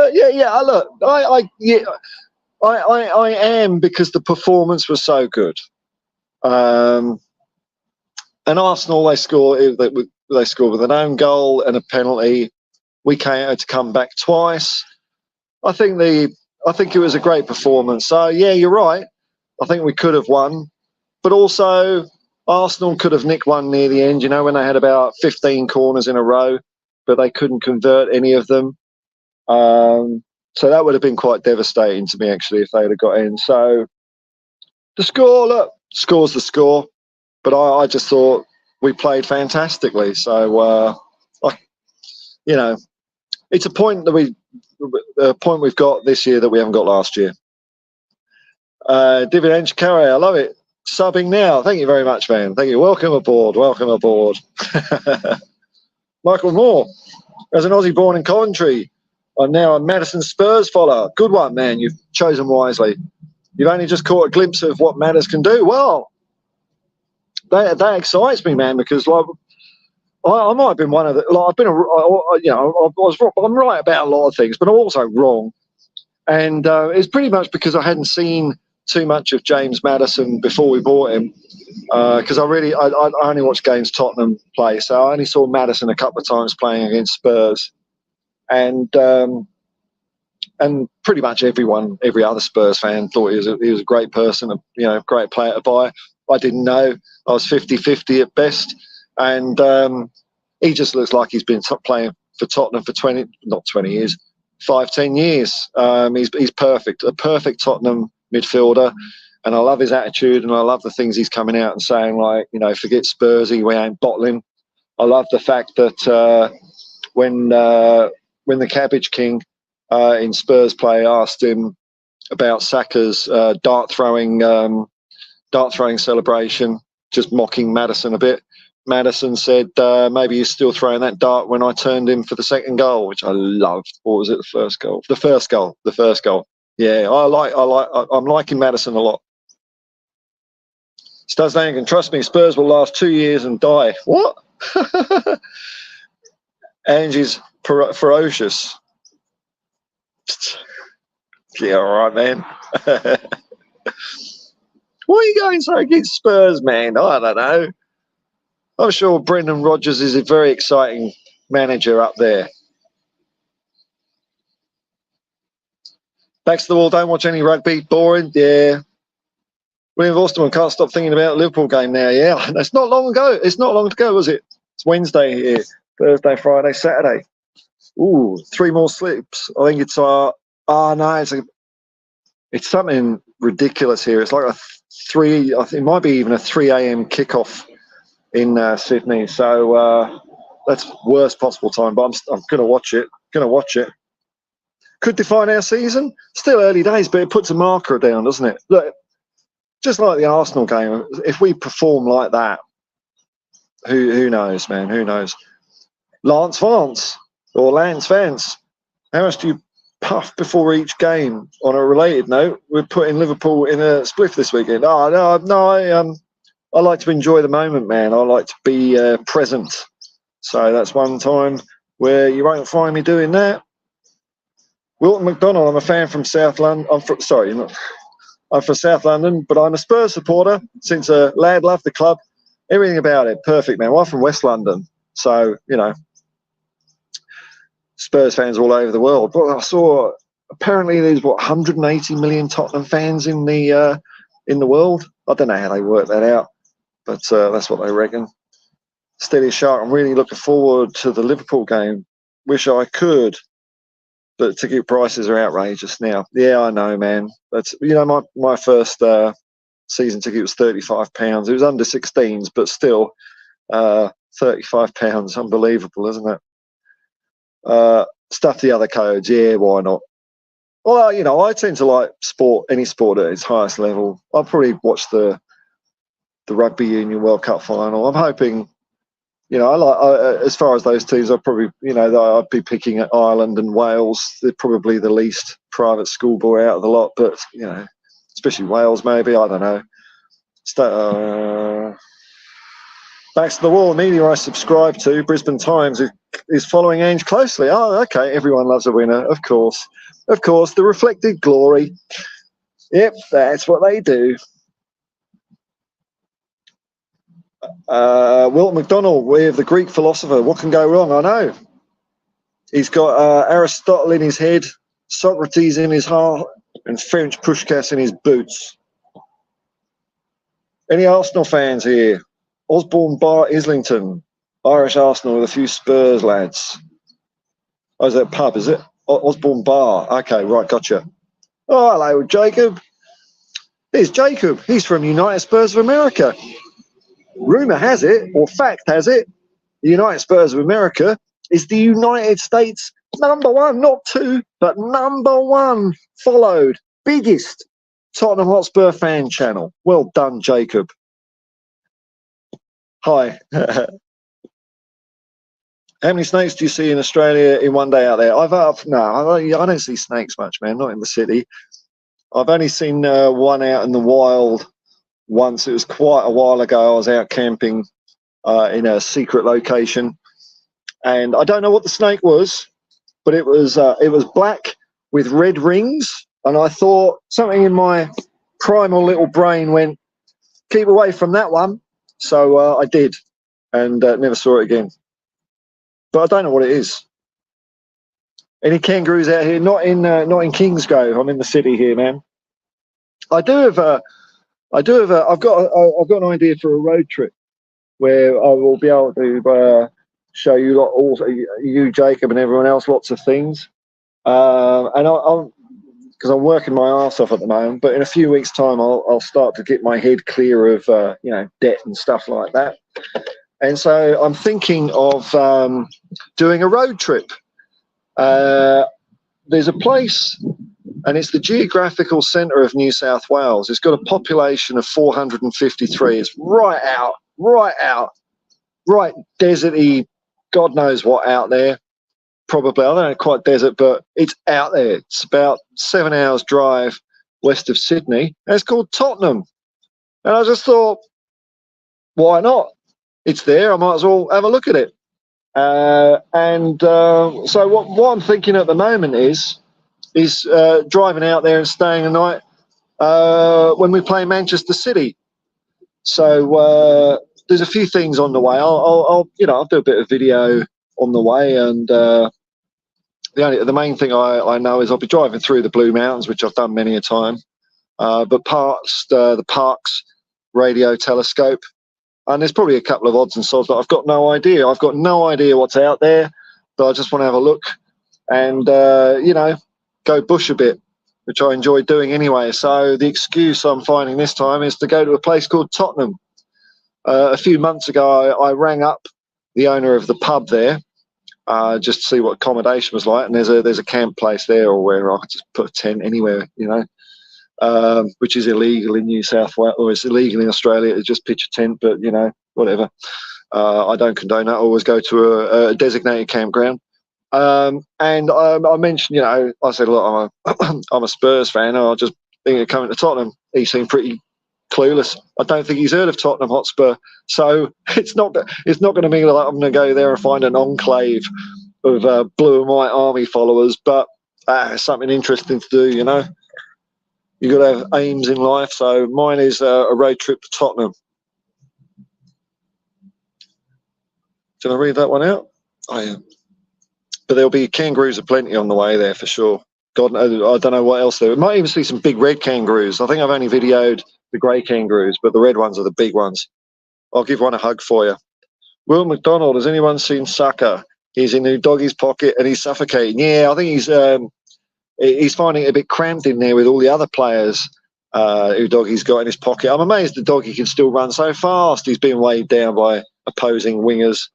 am, because the performance was so good. And Arsenal, they score with an own goal and a penalty. We had to come back twice. I think it was a great performance. So yeah, you're right. I think we could have won, but also Arsenal could have nicked one near the end. When they had about 15 corners in a row, but they couldn't convert any of them. So that would have been quite devastating to me, actually, if they'd have got in. So the score, look, score's the score. But I just thought we played fantastically. So, it's a point we've got this year that we haven't got last year. David Enchikare, I love it. Subbing now. Thank you very much, man. Thank you. Welcome aboard. Welcome aboard. Michael Moore, as an Aussie born in Coventry, I'm now a Madison Spurs follower. Good one, man. You've chosen wisely. You've only just caught a glimpse of what Matters can do. Well, that excites me, man, because like I might have been one of the. Like, I've been, I'm right about a lot of things, but I'm also wrong. And it's pretty much because I hadn't seen too much of James Maddison before we bought him. Because I only watched games Tottenham play, so I only saw Maddison a couple of times playing against Spurs, and pretty much every other Spurs fan thought he was a great person, great player to buy. I didn't know. I was 50-50 at best, and he just looks like he's been playing for Tottenham for 10 years. He's perfect, a perfect Tottenham midfielder. And I love his attitude, and I love the things he's coming out and saying, like, forget Spursy, we ain't bottling. I love the fact that when the Cabbage King in Spurs play asked him about Saka's dart throwing celebration, just mocking Maddison a bit, Maddison said, maybe he's still throwing that dart when I turned him for the second goal, which I loved. Or was it the first goal? The first goal. Yeah, I'm liking Maddison a lot. Studs Langan, trust me, Spurs will last 2 years and die. What? Angie's ferocious. Yeah, all right, man. Why are you going so against Spurs, man? I don't know. I'm sure Brendan Rodgers is a very exciting manager up there. Backs to the wall, don't watch any rugby. Boring, yeah. William Vorsterman can't stop thinking about the Liverpool game now. Yeah, it's not long ago. It's not long to go, was it? It's Wednesday here. Thursday, Friday, Saturday. Ooh, 3 more slips. I think it's it's something ridiculous here. It's like I think it might be even a 3 a.m. kickoff in Sydney. So that's worst possible time. But I'm going to watch it. Could define our season. Still early days, but it puts a marker down, doesn't it? Look, just like the Arsenal game, if we perform like that, who knows, man? Who knows? Lance Vance, how much do you puff before each game? On a related note, we're putting Liverpool in a spliff this weekend. I like to enjoy the moment, man. I like to be present. So that's one time where you won't find me doing that. Wilton McDonald, I'm a fan from South London. I'm from South London, but I'm a Spurs supporter since a lad loved the club. Everything about it, perfect, man. Well, I'm from West London, so, Spurs fans all over the world. But I saw apparently there's 180 million Tottenham fans in the world. I don't know how they work that out, but that's what they reckon. Steady Shark, I'm really looking forward to the Liverpool game. Wish I could, but ticket prices are outrageous now. Yeah, I know, man. That's my first season ticket was £35. It was under 16s, but still, £35. Unbelievable, isn't it? Stuff the other codes. Yeah, why not? Well, I tend to like any sport at its highest level. I'll probably watch the Rugby Union World Cup final. I'm hoping, as far as those teams, I'd probably, I'd be picking at Ireland and Wales. They're probably the least private schoolboy out of the lot, but, especially Wales, maybe. I don't know. Backs to the wall, media I subscribe to, Brisbane Times, is following Ange closely. Oh, okay, everyone loves a winner, of course. Of course, the reflected glory. Yep, that's what they do. Wilton McDonald, we have the Greek philosopher. What can go wrong? I know. He's got Aristotle in his head, Socrates in his heart, and French Pushkas in his boots. Any Arsenal fans here? Osborne Bar Islington, Irish Arsenal with a few Spurs lads. Oh, is that a pub, is it? Osborne Bar. Okay, right, gotcha. Oh, hello, Jacob. Here's Jacob. He's from United Spurs of America. Rumour has it, or fact has it, the United Spurs of America is the United States #1, not 2, but #1 followed, biggest Tottenham Hotspur fan channel. Well done, Jacob. Hi. How many snakes do you see in Australia in one day out there? I don't see snakes much, man. Not in the city. I've only seen one out in the wild once. It was quite a while ago. I was out camping in a secret location, and I don't know what the snake was, but it was black with red rings, and I thought something in my primal little brain went, keep away from that one. So I did, and never saw it again. But I don't know what it is. Any kangaroos out here? Not in Kingsgrove. I'm in the city here, man. I've got an idea for a road trip where I will be able to show you also you, Jacob, and everyone else lots of things. And I'm because I'm working my arse off at the moment. But in a few weeks' time, I'll start to get my head clear of debt and stuff like that. And so I'm thinking of doing a road trip. There's a place, and it's the geographical centre of New South Wales. It's got a population of 453. It's right out, right deserty, God knows what out there. Probably, I don't know, quite desert, but it's out there. It's about 7 hours drive west of Sydney. And it's called Tottenham. And I just thought, why not? It's there. I might as well have a look at it. So what I'm thinking at the moment is driving out there and staying a night when we play Manchester City. So there's a few things on the way. I'll do a bit of video on the way, and the main thing I know is I'll be driving through the Blue Mountains, which I've done many a time, but past the Parkes radio telescope. And there's probably a couple of odds and sods that I've got no idea. I've got no idea what's out there, but I just want to have a look and, go bush a bit, which I enjoy doing anyway. So the excuse I'm finding this time is to go to a place called Tottenham. A few months ago, I rang up the owner of the pub there just to see what accommodation was like. And there's a camp place there, or where I could just put a tent anywhere, which is illegal in New South Wales, or it's illegal in Australia to just pitch a tent, but, whatever. I don't condone that. I always go to a designated campground. And I mentioned, I said, look, I'm a Spurs fan. I just think of coming to Tottenham. He seemed pretty clueless. I don't think he's heard of Tottenham Hotspur. So it's not going to mean that I'm going to go there and find an enclave of blue and white army followers, but something interesting to do, You've got to have aims in life. So mine is a road trip to Tottenham. Did I read that one out? Oh, yeah. But there'll be kangaroos aplenty on the way there for sure. God, I don't know what else there. It might even see some big red kangaroos. I think I've only videoed the grey kangaroos, but the red ones are the big ones. I'll give one a hug for you. Will McDonald, has anyone seen Saka? He's in Doggy's pocket and he's suffocating. Yeah, I think he's finding it a bit cramped in there with all the other players who Doggy's got in his pocket. I'm amazed the Doggy can still run so fast. He's being weighed down by opposing wingers.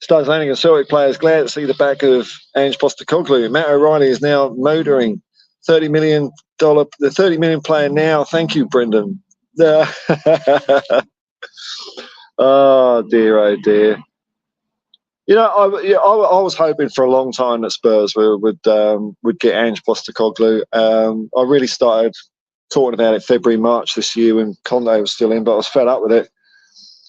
Starts landing a Celtic players. Glad to see the back of Ange Postecoglou. Matt O'Reilly is now motoring. $30 million. The $30 million player now. Thank you, Brendan. Oh dear, oh dear. I was hoping for a long time that Spurs would get Ange Postecoglou. I really started talking about it February, March this year when Conte was still in, but I was fed up with it.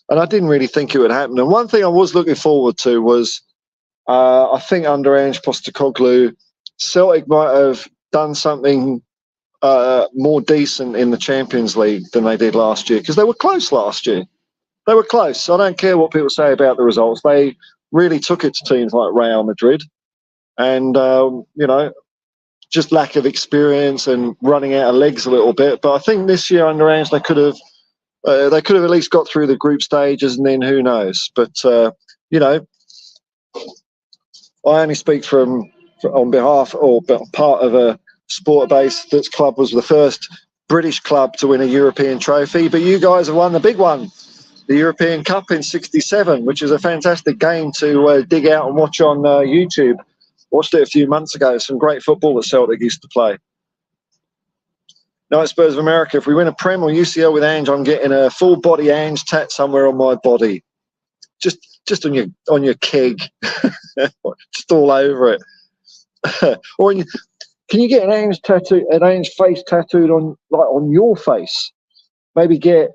And I didn't really think it would happen. And one thing I was looking forward to was, I think under Ange Postecoglou, Celtic might have done something more decent in the Champions League than they did last year, because they were close last year. They were close. I don't care what people say about the results. They really took it to teams like Real Madrid. And, just lack of experience and running out of legs a little bit. But I think this year under Ange, they could have at least got through the group stages, and then who knows. But, I only speak from on behalf or part of a sport base. That's club was the first British club to win a European trophy, but you guys have won the big one, the European Cup in '67, which is a fantastic game to dig out and watch on YouTube. Watched it a few months ago. Some great football that Celtic used to play. Night Spurs of America. If we win a Prem or UCL with Ange, I'm getting a full body Ange tat somewhere on my body, just on your keg, just all over it. Or can you get an Ange tattoo, an Ange face tattooed on your face? Maybe get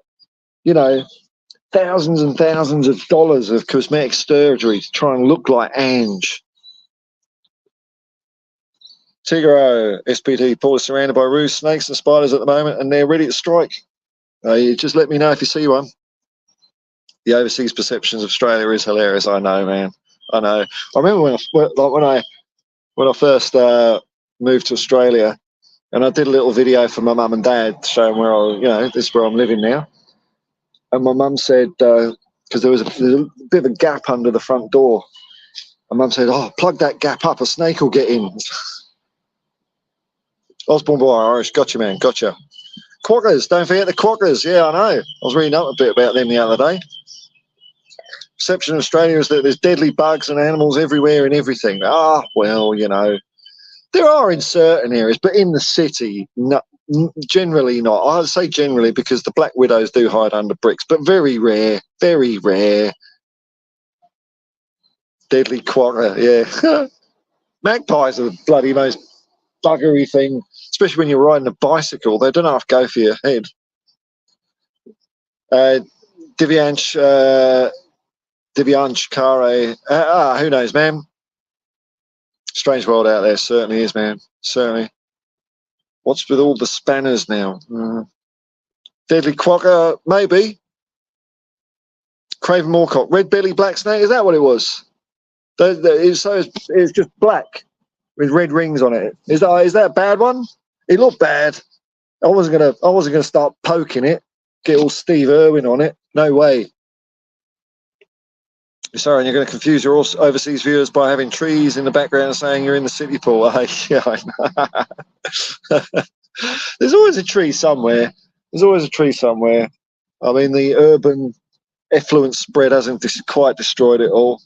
thousands and thousands of dollars of cosmetic surgery to try and look like Ange. Tigro, SPD, Paul is surrounded by roost snakes and spiders at the moment, and they're ready to strike. You just let me know if you see one. The overseas perceptions of Australia is hilarious. I know, man. I know. I remember when I first moved to Australia, and I did a little video for my mum and dad showing where this is where I'm living now. And my mum said, because there was a bit of a gap under the front door, and Mum said, "Oh, plug that gap up, a snake will get in." Osborne Boy, Irish, gotcha, man, gotcha. Quokkas, don't forget the quokkas. Yeah, I know. I was reading up a bit about them the other day. Perception in Australia is that there's deadly bugs and animals everywhere and everything. Well, there are in certain areas, but in the city, no, generally not. I'd say generally because the black widows do hide under bricks, but very rare, very rare. Deadly quokka, yeah. Magpies are the bloody most buggery thing, especially when you're riding a bicycle. They don't half go for your head. Divyansh Kare, who knows, man? Strange world out there, certainly is, man. Certainly. What's with all the spanners now? Deadly quokka, maybe. Craven Moorcock, red belly black snake. Is that what it was? It's just black with red rings on it. Is that a bad one? It looked bad. I wasn't gonna start poking it, get all Steve Irwin on it. No way. Sorry, and you're going to confuse your overseas viewers by having trees in the background and saying you're in the city pool. Yeah, I know. There's always a tree somewhere. There's always a tree somewhere. I mean, the urban effluent spread hasn't quite destroyed it all.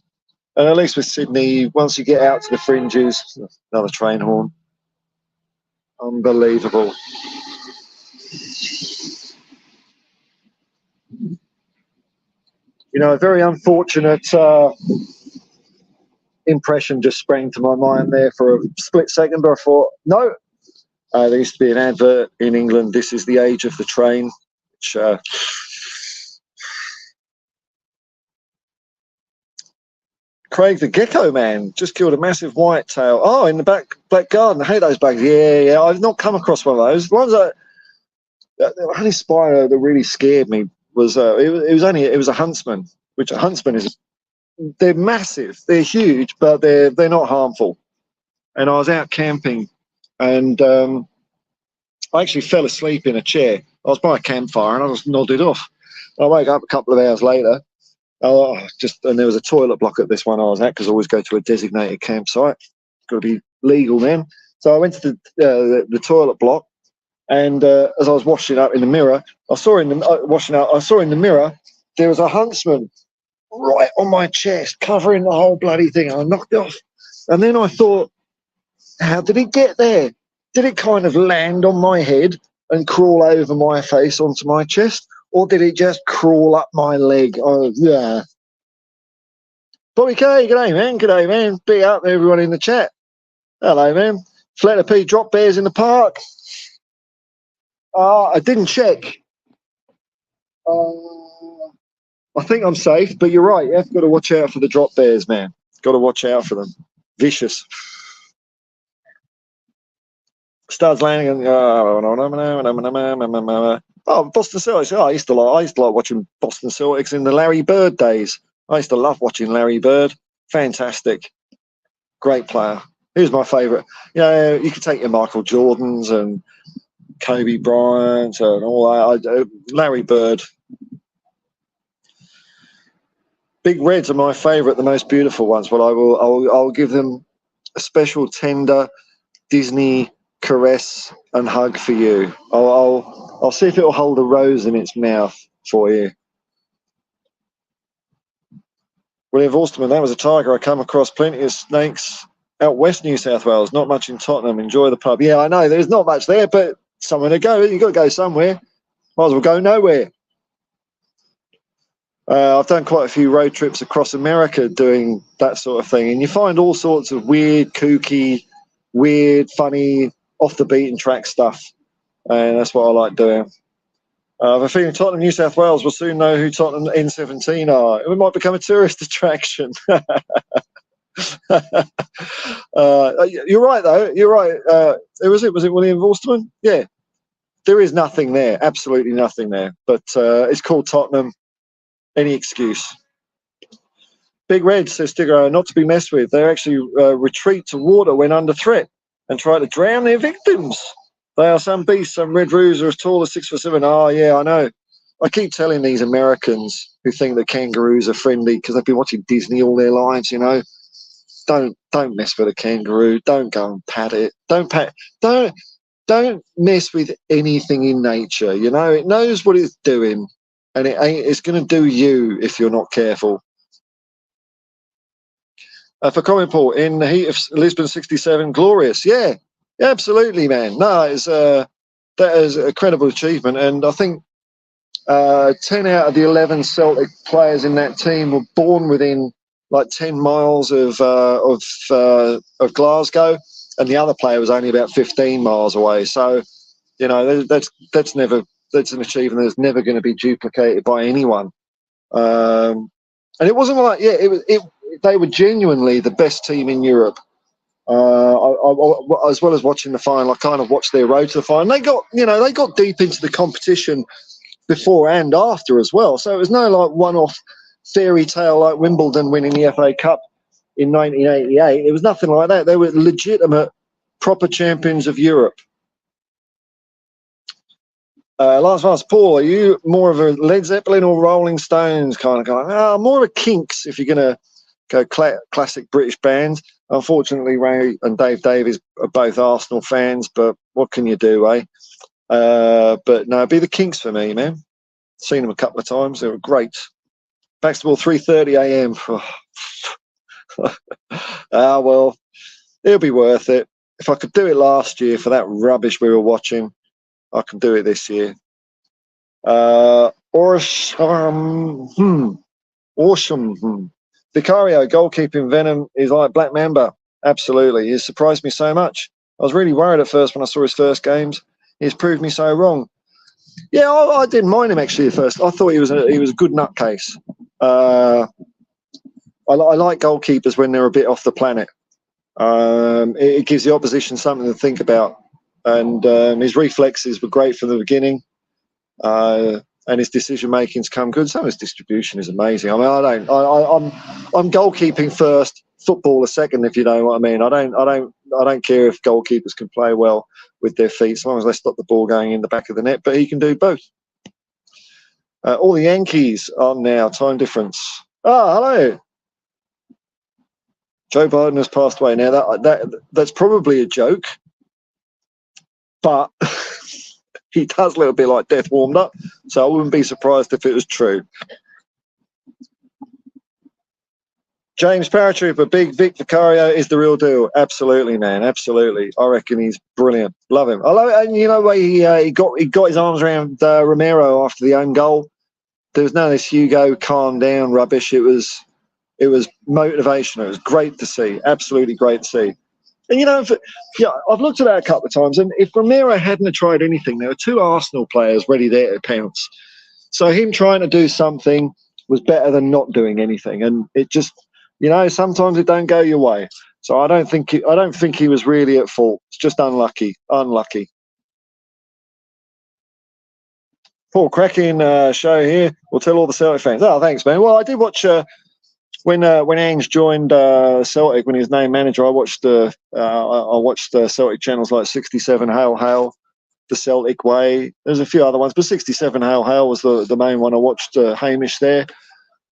And at least with Sydney, once you get out to the fringes, another train horn. Unbelievable. A very unfortunate impression just sprang to my mind there for a split second, but I thought, no. There used to be an advert in England, "This is the age of the train," which Craig the Gecko Man just killed a massive whitetail. In the back garden. I hate those bugs. Yeah. I've not come across one of those. The ones the only spider that really scared me was it was a huntsman, which a huntsman is. They're massive. They're huge, but they're not harmful. And I was out camping, and I actually fell asleep in a chair. I was by a campfire, and I just nodded off. I woke up a couple of hours later. And there was a toilet block at this one I was at, because I always go to a designated campsite. Got to be legal then. So I went to the toilet block, and as I was washing up in the mirror, I saw in the mirror there was a huntsman right on my chest, covering the whole bloody thing. I knocked it off, and then I thought, how did it get there? Did it kind of land on my head and crawl over my face onto my chest? Or did it just crawl up my leg? Oh, yeah. Bobby K, g'day, man. G'day, man. Big up everyone in the chat. Hello, man. Flatter P, drop bears in the park. I didn't check. I think I'm safe, but you're right. You've got to watch out for the drop bears, man. Got to watch out for them. Vicious. Studs landing. Boston Celtics. I used to like watching Boston Celtics in the Larry Bird days. I used to love watching Larry Bird. Fantastic. Great player. He was my favourite. You could take your Michael Jordans and Kobe Bryant and all that. Larry Bird. Big Reds are my favourite, the most beautiful ones, but I'll give them a special tender Disney caress and hug for you. I'll see if it'll hold a rose in its mouth for you. William Vorsterman, that was a tiger. I come across plenty of snakes out west New South Wales. Not much in Tottenham. Enjoy the pub. Yeah, I know. There's not much there, but somewhere to go. You've got to go somewhere. Might as well go nowhere. I've done quite a few road trips across America doing that sort of thing, and you find all sorts of weird, kooky, weird, funny, off the beaten track stuff, and that's what I like doing. I have a feeling Tottenham, New South Wales will soon know who Tottenham N17 are. It might become a tourist attraction. You're right, though. You're right. Who was it? Was it William Vorsterman? Yeah. There is nothing there. Absolutely nothing there. But it's called Tottenham. Any excuse. Big Red, says Tigro, not to be messed with. They actually retreat to water when under threat and try to drown their victims. They are some beasts. Some red roos are as tall as 6'7". Oh, yeah, I know. I keep telling these Americans who think that kangaroos are friendly because they've been watching Disney all their lives, you know. Don't mess with a kangaroo. Don't go and pat it. Don't mess with anything in nature. You know, it knows what it's doing, and it's going to do you if you're not careful. For comment, Paul, in the heat of Lisbon '67, glorious. Yeah, absolutely, man. No, that is a credible achievement, and I think 10 out of the 11 Celtic players in that team were born within like 10 miles of Glasgow, and the other player was only about 15 miles away. So, you know, that's an achievement that's never going to be duplicated by anyone. And it wasn't like, they were genuinely the best team in Europe. As well as watching the final, I kind of watched their road to the final. They got deep into the competition before and after as well. So it was no like one-off fairy tale like Wimbledon winning the FA Cup in 1988. It was nothing like that. They were legitimate, proper champions of Europe. Last, Paul, are you more of a Led Zeppelin or Rolling Stones kind of guy? More of a Kinks if you're going to go classic British bands. Unfortunately, Ray and Dave Davies are both Arsenal fans, but what can you do, eh? But no, it'd be the Kinks for me, man. Seen them a couple of times. They were great. Baxter 3:30 a.m. Well, it'll be worth it. If I could do it last year for that rubbish we were watching, I can do it this year. Awesome. Vicario, goalkeeping venom is like Black Mamba. Absolutely. He surprised me so much. I was really worried at first when I saw his first games. He's proved me so wrong. Yeah, I didn't mind him actually at first. I thought he was a good nutcase. I like goalkeepers when they're a bit off the planet. It gives the opposition something to think about. And his reflexes were great from the beginning. And his decision making's come good. Some of his distribution is amazing. I mean, I'm goalkeeping first, football a second, if you know what I mean. I don't care if goalkeepers can play well with their feet, as long as they stop the ball going in the back of the net. But he can do both. All the Yankees on now. Time difference. Hello. Joe Biden has passed away. Now that's probably a joke, but he does look a bit like death warmed up, so I wouldn't be surprised if it was true. James Paratrooper, Big Vic Vicario is the real deal. Absolutely, man. Absolutely. I reckon he's brilliant. Love him. I love it. And you know, he got his arms around Romero after the own goal. There was none of this Hugo calm down rubbish. It was motivational. It was great to see. Absolutely great to see. And, you know, I've looked at that a couple of times, and if Romero hadn't tried anything, there were two Arsenal players ready there to pounce. So him trying to do something was better than not doing anything. And it just, you know, sometimes it don't go your way. So I don't think he was really at fault. It's just unlucky. Paul, cracking show here. We'll tell all the Celtic fans. Oh, thanks, man. Well, I did watch when Ange joined Celtic, when he was named manager. I watched the Celtic channels like 67 Hail Hail, The Celtic Way. There's a few other ones, but 67 Hail Hail was the main one. I watched Hamish there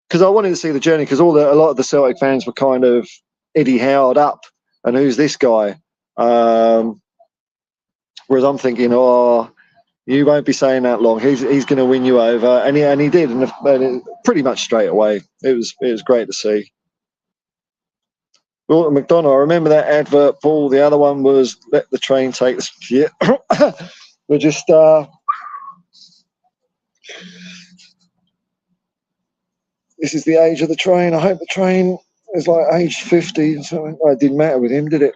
because I wanted to see the journey, because a lot of the Celtic fans were kind of Eddie Howard up, and who's this guy? Whereas I'm thinking, oh, you won't be saying that long. He's going to win you over, and he did, and pretty much straight away. It was great to see. Wilton McDonald, I remember that advert, Paul. The other one was let the train take the yeah. We're just this is the age of the train. I hope the train is like age 50 or something. Well, it didn't matter with him, did it?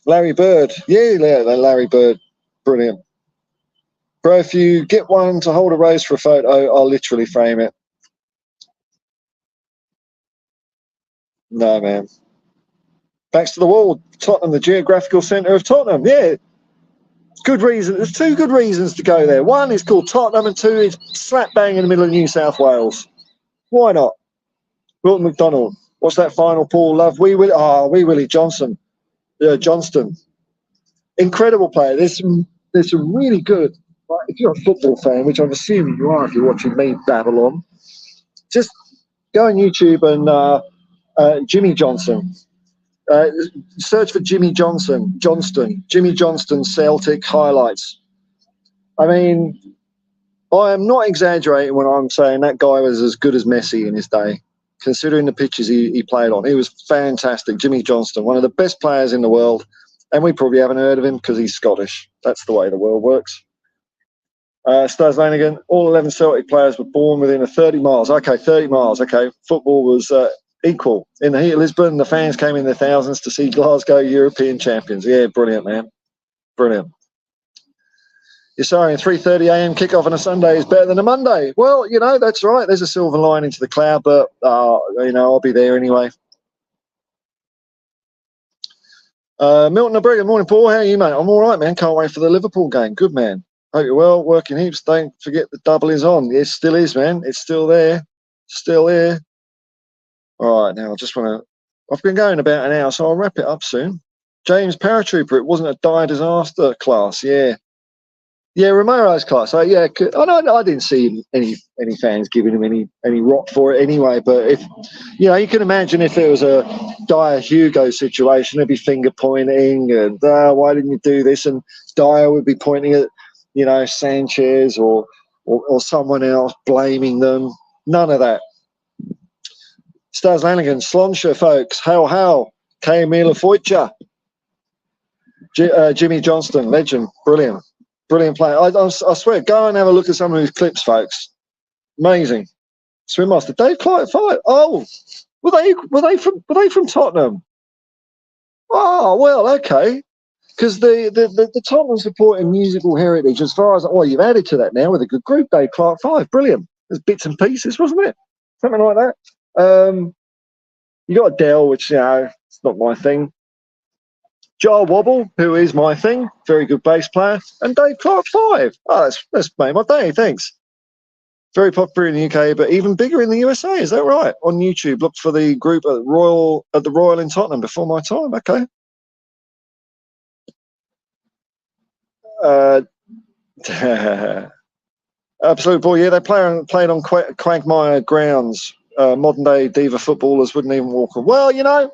Larry Bird. Yeah, Larry Bird. Brilliant. Bro, if you get one to hold a rose for a photo, I'll literally frame it. No, man. Backs to the wall. Tottenham, the geographical centre of Tottenham. Yeah. Good reason. There's two good reasons to go there. One is called Tottenham, and two is slap bang in the middle of New South Wales. Why not? Wilton McDonald. What's that final, Paul? Love Wee Willie Johnson. Johnston. Incredible player. There's some really good. If you're a football fan, which I'm assuming you are if you're watching me babble on, just go on YouTube and Jimmy Johnson. Search for Jimmy Johnston, Jimmy Johnston Celtic highlights. I mean, I am not exaggerating when I'm saying that guy was as good as Messi in his day, considering the pitches he played on. He was fantastic. Jimmy Johnston, one of the best players in the world, and we probably haven't heard of him because he's Scottish. That's the way the world works. Stars Lanigan, all 11 Celtic players were born within 30 miles. Okay, 30 miles. Okay, football was equal. In the heat of Lisbon, the fans came in their thousands to see Glasgow European champions. Yeah, brilliant, man. Brilliant. You're sorry, 3:30 a.m. kickoff on a Sunday is better than a Monday. Well, you know, that's right. There's a silver lining to the cloud, but, you know, I'll be there anyway. Milton O'Brien, morning, Paul. How are you, mate? I'm all right, man. Can't wait for the Liverpool game. Good, man. Hope you're well. Working heaps. Don't forget the double is on. It still is, man. It's still there. Still there. All right, now I just want to. I've been going about an hour, so I'll wrap it up soon. James Paratrooper. It wasn't a dire disaster class. Yeah. Yeah, Romero's class. So yeah, I didn't see any fans giving him any rot for it anyway. But if you know, you can imagine if it was a Dyer Hugo situation, there'd be finger pointing and why didn't you do this? And Dyer would be pointing at, you know, Sanchez or someone else, blaming them. None of that. Stars Lanigan, Slonsher, folks. How. K. Mila Foycha. Jimmy Johnston, legend, brilliant. Brilliant player. I swear, go and have a look at some of his clips, folks. Amazing. Swim master Dave Clark 5. Oh, were they from Tottenham? Oh well, okay. Because the Tottenham supporting musical heritage, as far as you've added to that now with a good group. Dave Clark 5, brilliant. There's bits and pieces, wasn't it? Something like that. You got Adele, which it's not my thing. Jar Wobble, who is my thing, very good bass player, and Dave Clark 5. Oh, that's made my day. Thanks. Very popular in the UK, but even bigger in the USA. Is that right? On YouTube, look for the group at the Royal in Tottenham before my time. Okay. Absolute ball. Yeah, they played on Quagmire grounds. Modern day diva footballers wouldn't even walk on. Well, you know,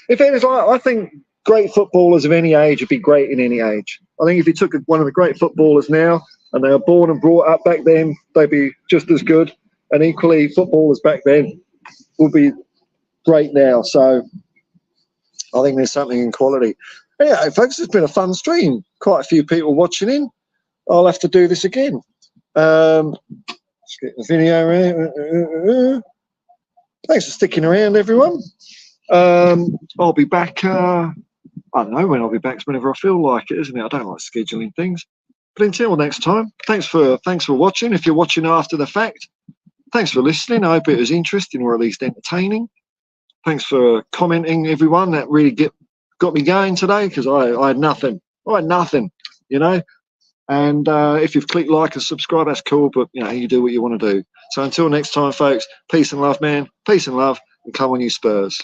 if it is like, I think great footballers of any age would be great in any age. I think if you took one of the great footballers now and they were born and brought up back then, they'd be just as good. And equally, footballers back then would be great now. So I think there's something in quality. Anyway, folks, it's been a fun stream. Quite a few people watching in. I'll have to do this again. Let's get the video around. Thanks for sticking around, everyone. I'll be back. I don't know when I'll be back. It's whenever I feel like it, isn't it? I don't like scheduling things. But until next time, thanks for watching. If you're watching after the fact, thanks for listening. I hope it was interesting or at least entertaining. Thanks for commenting, everyone. That really got me going today because I had nothing. You know. And if you've clicked like and subscribe, that's cool. But you know, you do what you want to do. So until next time, folks. Peace and love, man. Peace and love, and come on, you Spurs.